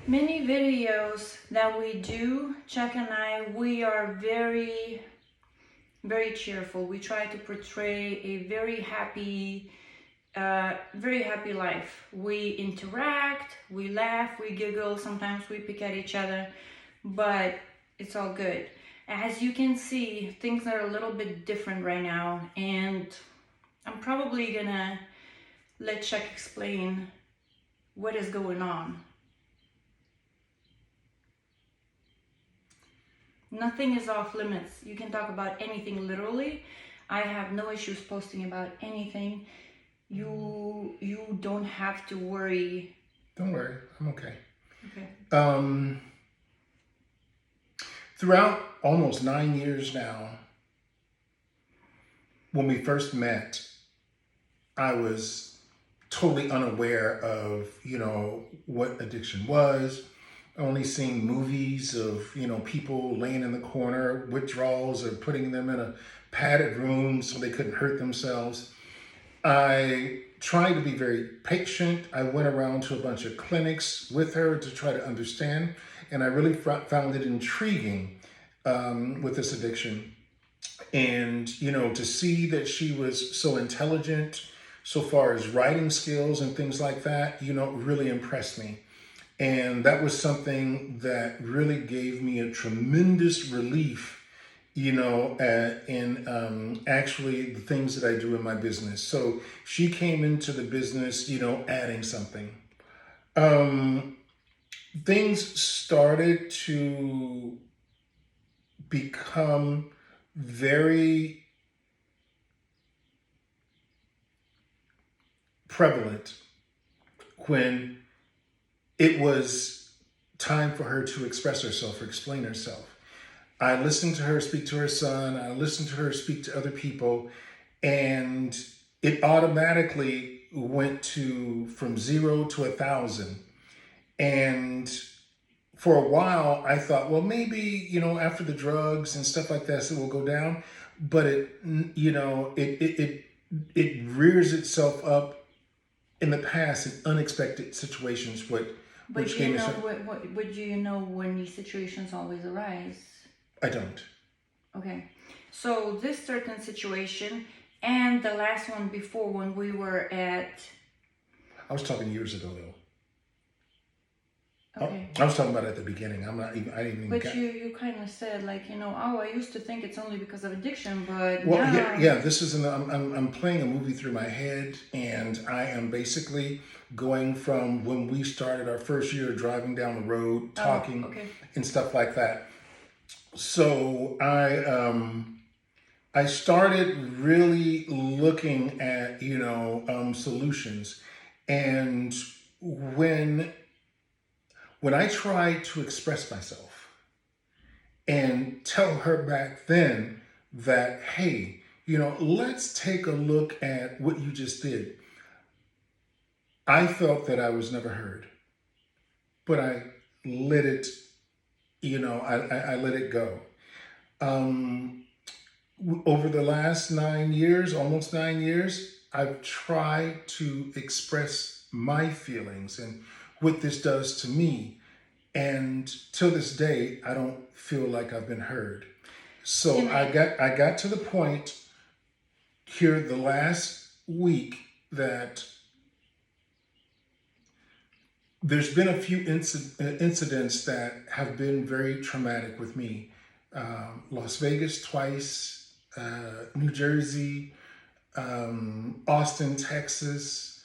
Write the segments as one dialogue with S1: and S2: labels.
S1: Many videos that we do, Chuck and I, we are very, very cheerful. We try to portray a very happy life. We interact, we laugh, we giggle, sometimes we pick at each other, but it's all good. As you can see, things are a little bit different right now, and I'm probably gonna let Chuck explain what is going on. Nothing is off limits. You can talk about anything literally. I have no issues posting about anything. You don't have to worry.
S2: Don't worry, I'm okay.
S1: Okay.
S2: Throughout almost 9 years now, when we first met, I was totally unaware of, what addiction was. Only seeing movies of, people laying in the corner, withdrawals, or putting them in a padded room so they couldn't hurt themselves. I tried to be very patient. I went around to a bunch of clinics with her to try to understand, and I really found it intriguing with this addiction. And, to see that she was so intelligent so far as writing skills and things like that, really impressed me. And that was something that really gave me a tremendous relief, in actually the things that I do in my business. So she came into the business, adding something. Things started to become very prevalent when it was time for her to express herself or explain herself. I listened to her speak to her son. I listened to her speak to other people, and it automatically went from 0 to 1,000. And for a while, I thought, well, maybe, after the drugs and stuff like that, it will go down. But it rears itself up in the past in unexpected situations.
S1: But you know when these situations always arise?
S2: I don't.
S1: Okay. So this certain situation and the last one before, when we were at...
S2: I was talking years ago, though.
S1: Okay.
S2: I was talking about at the beginning. I didn't even.
S1: But you kind of said, like, I used to think it's only because of addiction, but
S2: well,
S1: now...
S2: yeah. This is I'm playing a movie through my head, and I am basically going from when we started our first year driving down the road, talking, and stuff like that. So I started really looking at solutions, and when I tried to express myself and tell her back then that, hey, let's take a look at what you just did, I felt that I was never heard. But I let it, I let it go. Over the last 9 years, almost 9 years, I've tried to express my feelings and what this does to me. And till this day, I don't feel like I've been heard. So I got to the point here the last week that there's been a few incidents that have been very traumatic with me. Las Vegas twice, New Jersey, Austin, Texas,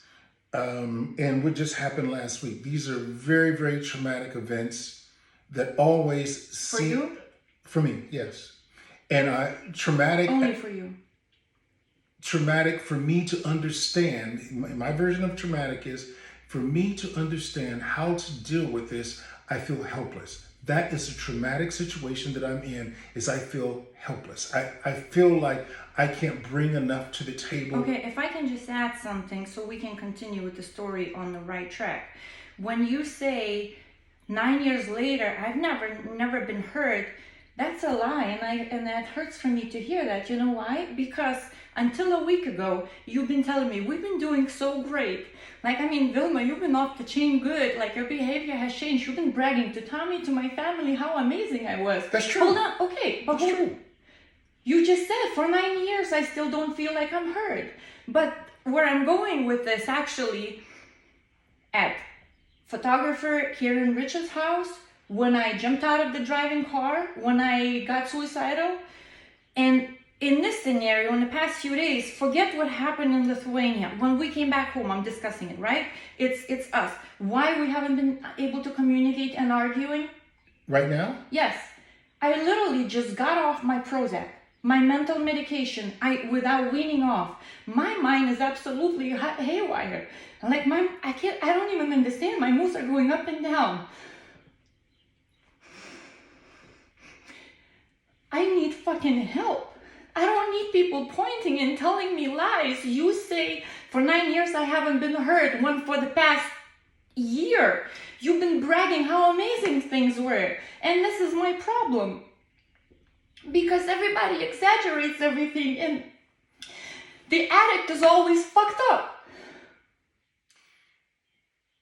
S2: and what just happened last week. These are very, very traumatic events that always
S1: For you?
S2: For me, yes. And traumatic...
S1: Only for you.
S2: Traumatic for me to understand. My version of traumatic is for me to understand how to deal with this. I feel helpless. That is a traumatic situation that I'm in, is I feel helpless. I feel like I can't bring enough to the table.
S1: Okay, if I can just add something so we can continue with the story on the right track. When you say 9 years later, I've never been hurt, that's a lie, and that hurts for me to hear that. You know why? Because Until a week ago, you've been telling me, we've been doing so great. Like, I mean, Vilma, you've been off the chain good. Like, your behavior has changed. You've been bragging to Tommy, to my family, how amazing I was.
S2: That's true.
S1: Hold on, okay, but
S2: That's true.
S1: You just said for 9 years, I still don't feel like I'm heard. But where I'm going with this, actually, at photographer here in Richard's house, when I jumped out of the driving car, when I got suicidal, and in this scenario, in the past few days, forget what happened in Lithuania. When we came back home, I'm discussing it, right? It's us. Why we haven't been able to communicate and arguing?
S2: Right now?
S1: Yes. I literally just got off my Prozac, my mental medication, without weaning off. My mind is absolutely haywire. Like I don't even understand. My moods are going up and down. I need fucking help. I don't need people pointing and telling me lies. You say for 9 years I haven't been heard, when for the past year you've been bragging how amazing things were. And this is my problem. Because everybody exaggerates everything and the addict is always fucked up.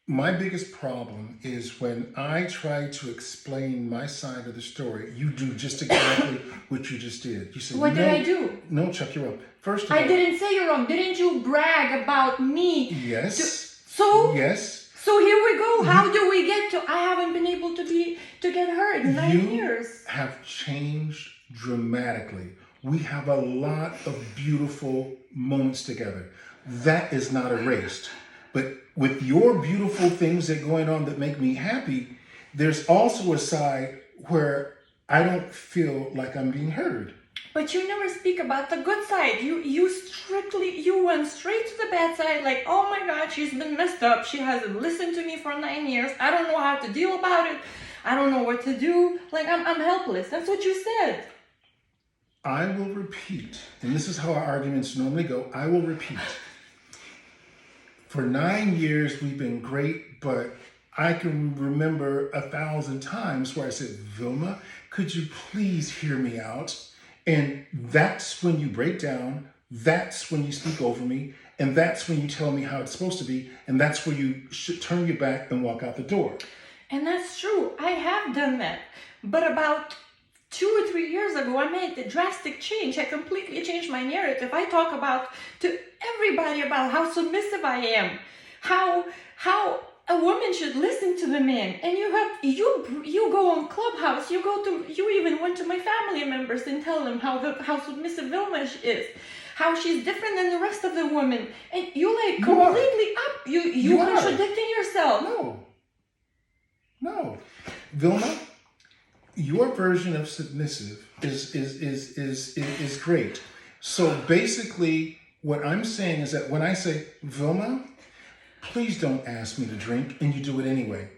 S2: My biggest problem is when I try to explain my side of the story, you do just exactly what you just did. You said,
S1: What did I do?
S2: No, Chuck, you're up. First of all,
S1: I didn't say you're wrong. Didn't you brag about me?
S2: Yes.
S1: Yes. So here we go. How do we get to? I haven't been able to get heard in 9 years.
S2: You have changed dramatically. We have a lot of beautiful moments together. That is not erased. But with your beautiful things that are going on that make me happy, there's also a side where I don't feel like I'm being heard.
S1: But you never speak about the good side. You went straight to the bad side. Like, oh my God, she's been messed up. She hasn't listened to me for 9 years. I don't know how to deal about it. I don't know what to do. Like, I'm helpless. That's what you said.
S2: I will repeat, and this is how our arguments normally go. I will repeat. For 9 years, we've been great, but I can remember 1,000 times where I said, Vilma, could you please hear me out? And that's when you break down. That's when you speak over me. And that's when you tell me how it's supposed to be. And that's where you should turn your back and walk out the door.
S1: And that's true. I have done that. But about 2 or 3 years ago, I made the drastic change. I completely changed my narrative. I talk to everybody about how submissive I am, how a woman should listen to the man. And you go on Clubhouse. You even went to my family members and tell them how submissive Vilma is, how she's different than the rest of the women. And you completely up. You contradicting yourself.
S2: No, Vilma. Your version of submissive is great. So basically, what I'm saying is that when I say, Vilma, please don't ask me to drink, and you do it anyway.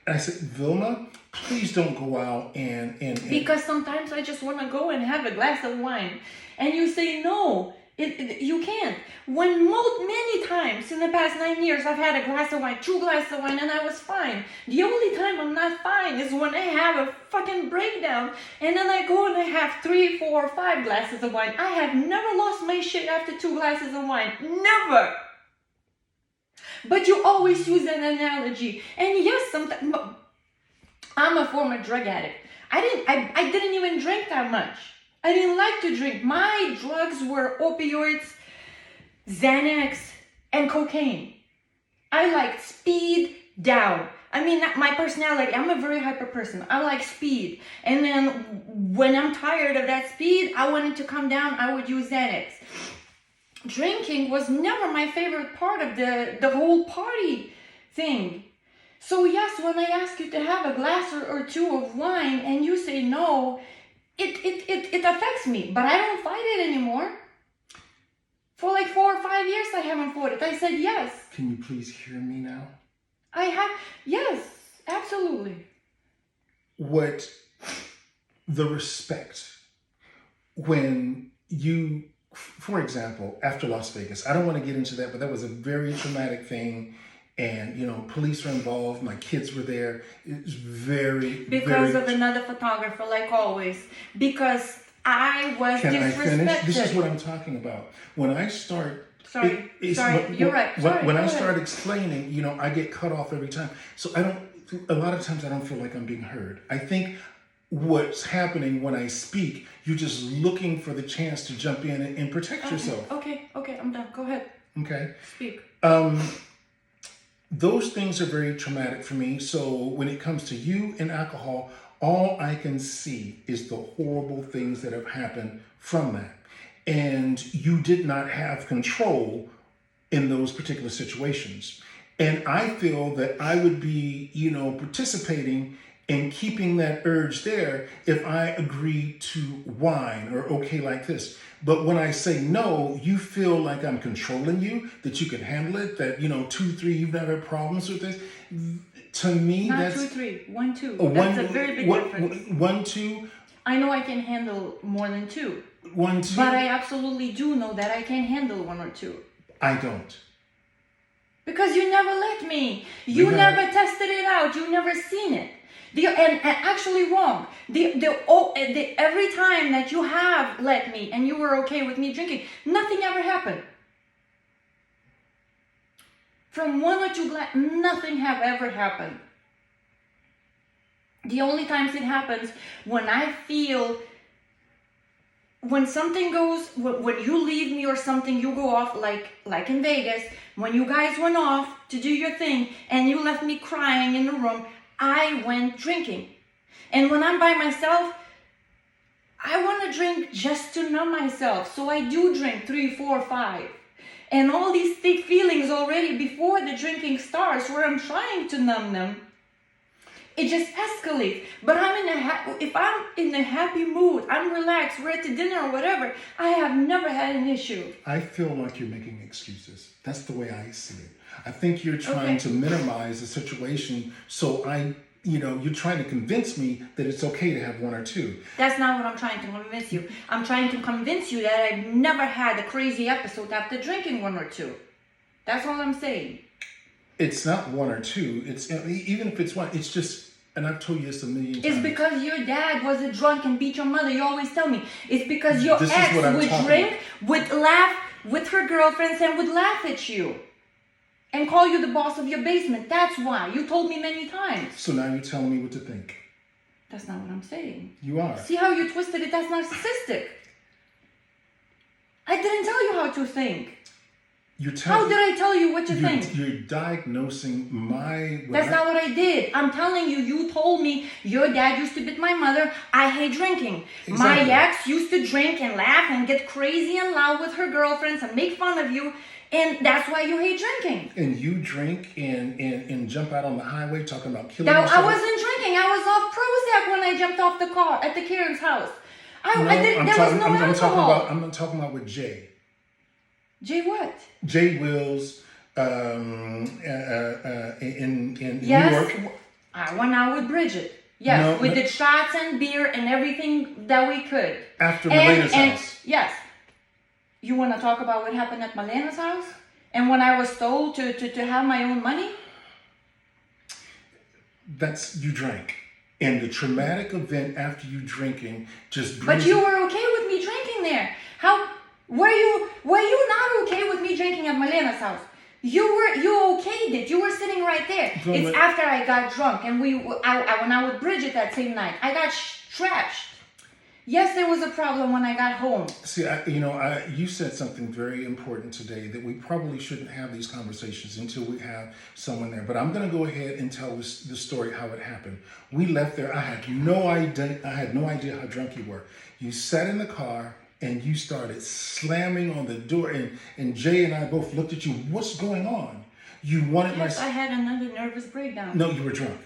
S2: I said, Vilma, please don't go out and
S1: because sometimes I just want to go and have a glass of wine, and you say no. You can't. When many times in the past 9 years I've had a glass of wine, 2 glasses of wine, and I was fine. The only time I'm not fine is when I have a fucking breakdown, and then I go and I have 3, 4, 5 glasses of wine. I have never lost my shit after 2 glasses of wine. Never. But you always use an analogy. And yes, sometimes I'm a former drug addict. I didn't even drink that much. I didn't like to drink. My drugs were opioids, Xanax, and cocaine. I liked speed down. I mean, my personality, I'm a very hyper person. I like speed. And then when I'm tired of that speed, I wanted to come down, I would use Xanax. Drinking was never my favorite part of the whole party thing. So yes, when I ask you to have a glass or 2 of wine and you say no, it affects me, but I don't fight it anymore. For like 4 or 5 years, I haven't fought it. I said yes.
S2: Can you please hear me now?
S1: I have, yes, absolutely.
S2: What the respect when you, for example, after Las Vegas, I don't want to get into that, but that was a very traumatic thing. And, police were involved. My kids were there. It was
S1: because of another photographer, like always. Because I was
S2: Can I finish? This is
S1: disrespected.
S2: what I'm talking about. When I start,
S1: Sorry, you're right. Sorry,
S2: when
S1: go
S2: I
S1: ahead.
S2: start explaining, you know, I get cut off every time. So I don't. A lot of times I don't feel like I'm being heard. I think what's happening when I speak, you're just looking for the chance to jump in and protect yourself.
S1: Okay, I'm done. Go ahead.
S2: Okay.
S1: Speak.
S2: Those things are very traumatic for me. So when it comes to you and alcohol, all I can see is the horrible things that have happened from that. And you did not have control in those particular situations. And I feel that I would be, you know, participating in keeping that urge there if I agree to whine or okay like this. But when I say no, you feel like I'm controlling you, that you can handle it, that, you know, 2, 3, you've never had problems with this. To me,
S1: Not
S2: that's
S1: 2, 3, 1, 2.
S2: one,
S1: That's a very big difference.
S2: 1, 2,
S1: I know I can handle more than 2.
S2: 1, 2.
S1: But I absolutely do know that I can handle 1 or 2.
S2: I don't.
S1: Because you never let me. You never tested it out. You never seen it. And actually wrong. Every time that you have let me and you were okay with me drinking, nothing ever happened. From 1 or 2 glasses, nothing have ever happened. The only times it happens when I feel, when something goes, when you leave me or something, you go off like in Vegas, when you guys went off to do your thing and you left me crying in the room, I went drinking. And when I'm by myself, I want to drink just to numb myself. So I do drink 3, 4, 5. And all these thick feelings already before the drinking starts where I'm trying to numb them, it just escalates. But if I'm in a happy mood, I'm relaxed, we're at the dinner or whatever, I have never had an issue.
S2: I feel like you're making excuses. That's the way I see it. I think you're trying to minimize the situation. So you're trying to convince me that it's okay to have 1 or 2.
S1: That's not what I'm trying to convince you. I'm trying to convince you that I've never had a crazy episode after drinking 1 or 2. That's all I'm saying.
S2: It's not 1 or 2. It's even if it's 1, it's just, and I've told you this a million times.
S1: It's because your dad was a drunk and beat your mother. You always tell me. It's because your ex would drink, would laugh with her girlfriends and would laugh at you. And call you the boss of your basement. That's why. You told me many times.
S2: So now you're telling me what to think.
S1: That's not what I'm saying.
S2: You are.
S1: See how you twisted it? That's narcissistic. I didn't tell you how to think. How did I tell you what to think?
S2: You're diagnosing
S1: That's not what I did. I'm telling you, you told me your dad used to beat my mother. I hate drinking.
S2: Exactly.
S1: My ex used to drink and laugh and get crazy and loud with her girlfriends and make fun of you. And that's why you hate drinking.
S2: And you drink and jump out on the highway talking about killing yourself.
S1: I wasn't drinking. I was off Prozac when I jumped off the car at the Karen's house. There was no alcohol.
S2: I'm not talking about with Jay.
S1: Jay what?
S2: Jay Wills in New York.
S1: I went out with Bridget. Yes, we did shots and beer and everything that we could.
S2: After Melena's house.
S1: Yes. You want to talk about what happened at Melena's house? And when I was told to have my own money?
S2: You drank. And the traumatic event after you drinking just brings...
S1: But you were okay with me drinking there. How... Were you not okay with me drinking at Melena's house? You okayed it. You were sitting right there. It's after I got drunk and I went out with Bridget that same night. I got trashed. Yes, there was a problem when I got home.
S2: See, you said something very important today that we probably shouldn't have these conversations until we have someone there. But I'm going to go ahead and tell the story how it happened. We left there. I had no idea how drunk you were. You sat in the car and you started slamming on the door. And Jay and I both looked at you. What's going on? You wanted
S1: I had another nervous breakdown.
S2: No, you were drunk.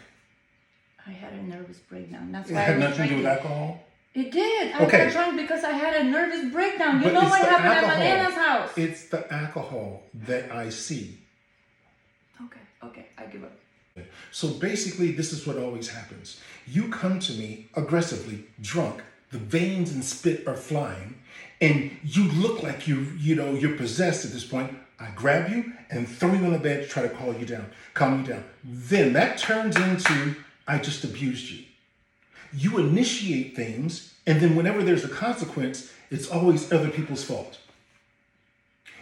S1: I had a nervous breakdown. That's why
S2: it had nothing to do with alcohol?
S1: It did. I got drunk because I had a nervous breakdown. You know what happened at Melena's house?
S2: It's the alcohol that I see.
S1: Okay, I give up.
S2: So basically, this is what always happens. You come to me aggressively, drunk, the veins and spit are flying, and you look like you're possessed at this point. I grab you and throw you on the bed to try to calm you down. Then that turns into, I just abused you. You initiate things And then whenever there's a consequence, it's always other people's fault.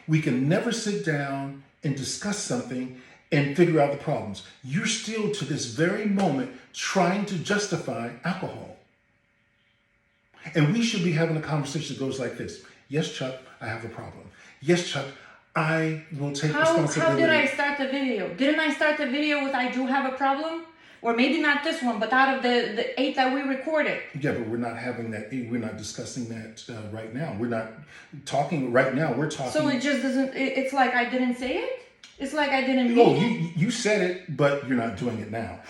S2: We can never sit down and discuss something and figure out the problems. You're still to this very moment trying to justify alcohol. And we should be having a conversation that goes like this. Yes, Chuck, I have a problem. Yes, Chuck, I will take responsibility.
S1: How did I start the video? Didn't I start the video with I do have a problem? Or maybe not this one, but out of the 8 that we recorded.
S2: Yeah, but we're not having that. We're not discussing that right now. We're not talking right now. We're talking.
S1: So it just doesn't. It's like I didn't say it. It's like I didn't mean it.
S2: You said it, but you're not doing it now.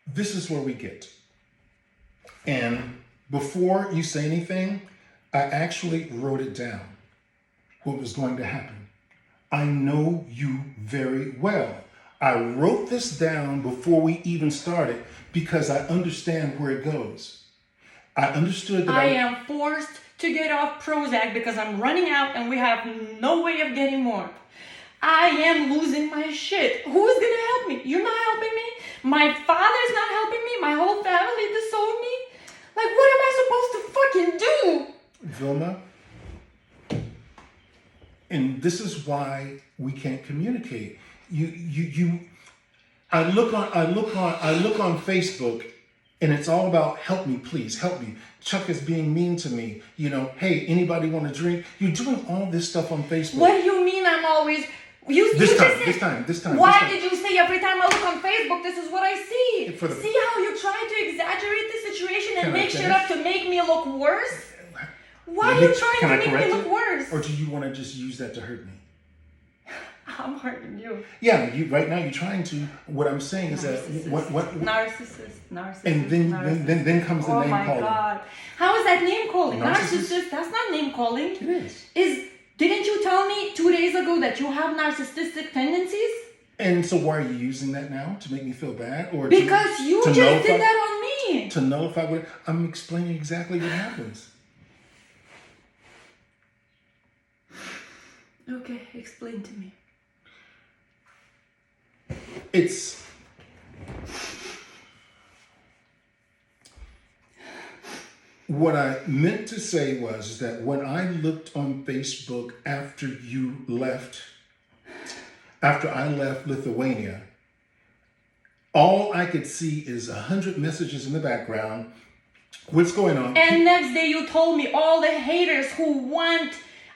S2: This is where we get. And before you say anything, I actually wrote it down. What was going to happen. I know you very well. I wrote this down before we even started because I understand where it goes. I understood that
S1: I am forced to get off Prozac because I'm running out and we have no way of getting more. I am losing my shit. Who's gonna help me? You're not helping me. My father's not helping me. My whole family disowned me. Like, what am I supposed to fucking do?
S2: Vilma, and this is why we can't communicate. I look on Facebook, and it's all about help me, please help me. Chuck is being mean to me. You know, hey, anybody want to drink? You're doing all this stuff on Facebook.
S1: What do you mean? I'm always
S2: this time.
S1: Why did you say every time I look on Facebook, this is what I see?
S2: For the,
S1: see how you try to exaggerate the situation and
S2: Can I
S1: make shit
S2: finish?
S1: up to make me look worse? Why are you trying to make me look worse?
S2: Or do you want to just use that to hurt me?
S1: I'm hurting you.
S2: Yeah, right now you're trying to. What I'm saying is that
S1: narcissist,
S2: and then comes the name calling.
S1: Oh my God! How is that name calling? Narcissist? That's not name calling.
S2: It is.
S1: Didn't you tell me 2 days ago that you have narcissistic tendencies?
S2: And so why are you using that now to make me feel bad, or
S1: because you just did that on me?
S2: To nullify what I'm explaining exactly what happens.
S1: Okay, explain to me.
S2: It's what I meant to say was that when I looked on Facebook after I left Lithuania, all I could see is 100 messages in the background. What's going on?
S1: And next day you told me all the haters who want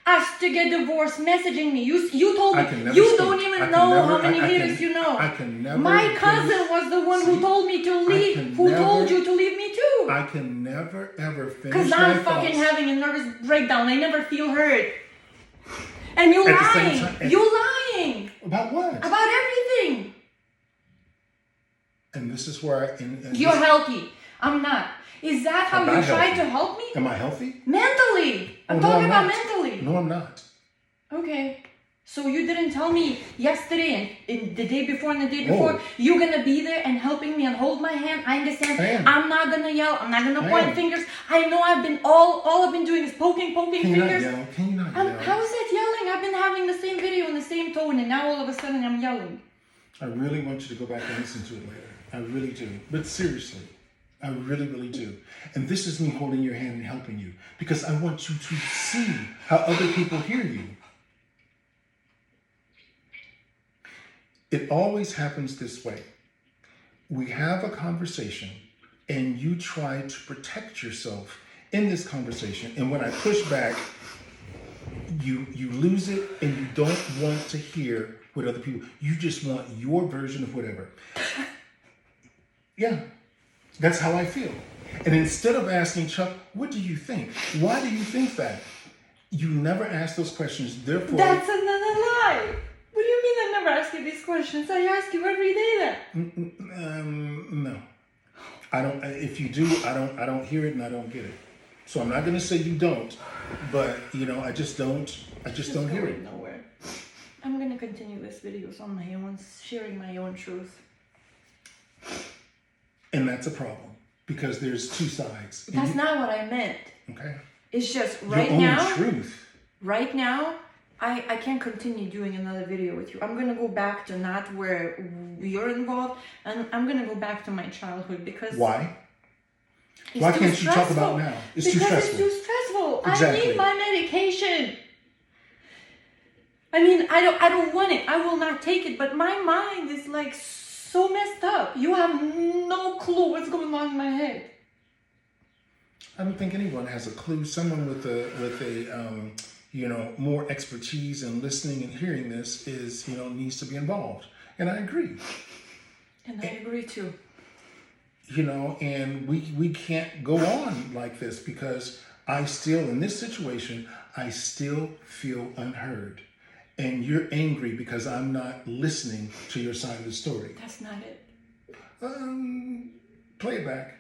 S1: us to get divorced messaging me. You told me you don't even know how many haters you know.
S2: I can never.
S1: My cousin was the one who told me to leave. Told you to leave me too.
S2: I can never ever finish.
S1: Because I'm fucking having a nervous breakdown. I never feel heard. And you're lying. You're lying.
S2: About what?
S1: About everything.
S2: And this is where
S1: you're healthy. I'm not. Is that how you try to help me?
S2: Am I healthy?
S1: Mentally. I'm talking about mentally.
S2: No, I'm not.
S1: Okay. So you didn't tell me yesterday and the day before and the day before you're gonna be there and helping me and hold my hand. I understand. I'm not gonna yell. I'm not gonna point fingers. I know I've been all I've been doing is poking fingers.
S2: Can you not yell?
S1: How is that yelling? I've been having the same video in the same tone and now all of a sudden I'm yelling.
S2: I really want you to go back and listen to it later. I really do. But seriously. I really, really do. And this is me holding your hand and helping you because I want you to see how other people hear you. It always happens this way. We have a conversation and you try to protect yourself in this conversation. And when I push back, you lose it and you don't want to hear what other people, you just want your version of whatever. Yeah. That's how I feel. And instead of asking Chuck, what do you think? Why do you think that? You never ask those questions. Therefore,
S1: that's another lie. What do you mean I never ask you these questions? I ask you every day that.
S2: No. I don't. If you do, I don't hear it and I don't get it. So I'm not going to say you don't, but I just don't hear it.
S1: Nowhere. I'm going to continue this videos on my own, sharing my own truth.
S2: And that's a problem because there's two sides.
S1: That's not what I meant.
S2: Okay.
S1: It's just
S2: Your own truth.
S1: Right now, I can't continue doing another video with you. I'm gonna go back to not where you're involved, and I'm gonna go back to my childhood because
S2: Why?
S1: it's
S2: Why
S1: too
S2: can't you talk
S1: stressful.
S2: about now? It's
S1: Because
S2: too stressful.
S1: it's too stressful.
S2: Exactly.
S1: I need my medication. I mean, I don't want it. I will not take it. But my mind is like so messed up. You have no clue what's going on in my head.
S2: I don't think anyone has a clue. Someone with a more expertise in listening and hearing this is, needs to be involved. And I agree.
S1: And I agree too.
S2: And we can't go on like this because I still, in this situation, I still feel unheard. And you're angry because I'm not listening to your side of the story.
S1: That's not it.
S2: Play it back.